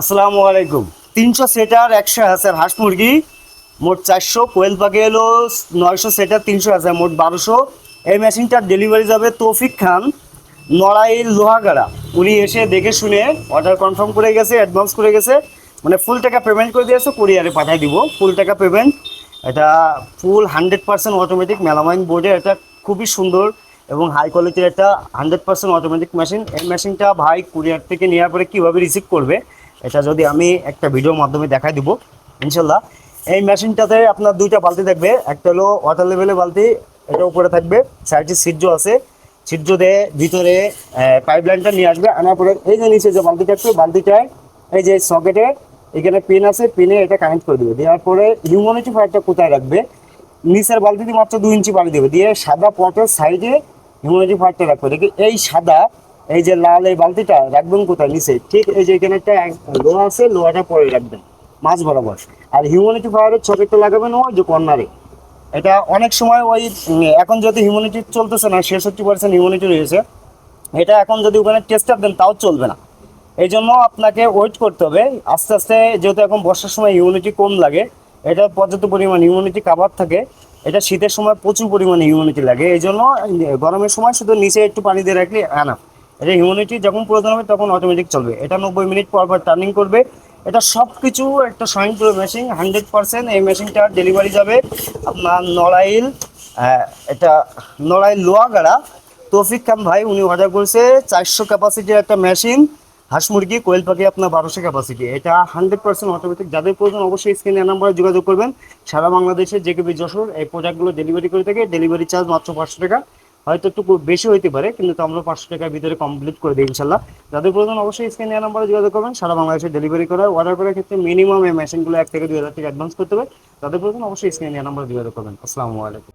আসসালামু আলাইকুম। 300 সেটার 100 হাজার হাঁস মুরগি, মোট 400। কোয়েল পাখি এলো 900 সেটার 300 হাজার, মোট 1200। এই মেশিনটার ডেলিভারি যাবে তৌফিক খান, নড়াইল লোহাগাড়া। উনি এসে দেখে শুনে অর্ডার কনফার্ম করে গেছে, অ্যাডভান্স করে গেছে, মানে ফুল টাকা পেমেন্ট করে দিয়েছে, কুরিয়ারে পাঠিয়ে দিব ফুল টাকা পেমেন্ট। এটা ফুল 100% অটোমেটিক মেলামাইন বোর্ডে, এটা খুবই সুন্দর এবং হাই কোয়ালিটির একটা 100% অটোমেটিক মেশিন। এই মেশিনটা ভাই কুরিয়ার থেকে নেওয়ার পরে কীভাবে রিসিভ করবে এটা যদি আমি একটা ভিডিওর মাধ্যমে দেখাই দিব ইনশাল্লাহ। এই মেশিনটাতে আপনার দুইটা বালতি থাকবে, একটা হলো ওয়াটার লেভেলের বালতি, এটা উপরে থাকবে, সাইডে ছিদ্র আছে, ছিদ্র দিয়ে ভিতরে পাইপ লাইনটা নিয়ে আসবে। আনার পরে এই যে নিচে যে বালতিটা আছে, বালতিটায় এই যে সকেটে এখানে পিন আছে, পিনে এটা কানেক্ট করে দেবে। দেওয়ার পরে হিউম্যানিটি ফায়ারটা কোথায় রাখবে, নিচের বালতিতে মাত্র 2 ইঞ্চি পানি দেবে, দিয়ে সাদা পটের সাইডে হিউম্যানিটি ফায়ারটা রাখবে। দেখি এই সাদা, এই যে লাল এই বালতিটা রাখবেন কোথায়, নিচে ঠিক এই যে এখানে একটা লোহা আছে, লোহাটা পরে রাখবেন মাছ বরাবর। আর হিউম্যানিটি ফায়ারের ছকেটটা লাগাবেন ওই যে কর্নারে। এটা অনেক সময় ওই এখন যদি হিউম্যানিটি চলতেছে না, 66% হিউম্যানিটি রয়েছে, এটা এখন যদি ওখানে টেস্টার দেন তাও চলবে না। এই জন্য আপনাকে ওয়েট করতে হবে আস্তে আস্তে, যেহেতু এখন বর্ষার সময় হিউমিডিটি কম লাগে, এটা পর্যাপ্ত পরিমাণ হিউমিডিটি কাভার থাকে। এটা শীতের সময় প্রচুর পরিমাণে হিউমিডিটি লাগে, এই জন্য গরমের সময় শুধু নিচে একটু পানি দিয়ে রাখলে না, এটা হিউমিডিটি যখন প্রয়োজন হবে তখন অটোমেটিক চলবে। এটা 90 মিনিট পর পর টার্নিং করবে। এটা সব কিছু একটা স্বয়ংক্রিয় মেশিন, 100%। এই মেশিনটার ডেলিভারি যাবে আপনার নড়াইল, এটা নড়াইল লোহাগাড়া। তৌফিক খান ভাই উনি অর্ডার করেছে 400 ক্যাপাসিটির একটা মেশিন, হাঁস মুরগি কোয়েল পাখি আপনার 1200 ক্যাপাসিটি। এটা 100% অটোমেটিক। যাদের প্রয়োজন অবশ্যই স্ক্রিনে নাম্বারে যোগাযোগ করবেন। সারা বাংলাদেশে জেকেবি যশোর এই প্রোডাক্টগুলো ডেলিভারি করে থাকে। ডেলিভারি চার্জ মাত্র 500 টাকা, হয়তো একটু বেশি হইতে পারে, কিন্তু আমরা 500 টাকার ভিতরে কমপ্লিট করে দিই ইনশাল্লাহ। যাদের প্রয়োজন অবশ্যই স্ক্রিনে নাম্বারে যোগাযোগ করবেন। সারা বাংলাদেশে ডেলিভারি করার অর্ডার করার ক্ষেত্রে মিনিমাম এই মেশিনগুলো 1 থেকে 2 হাজার টাকা অ্যাডভান্স করতে হবে। যাদের প্রয়োজন অবশ্যই স্ক্রিনে নাম্বারে যোগাযোগ করবেন। আসসালামু আলাইকুম।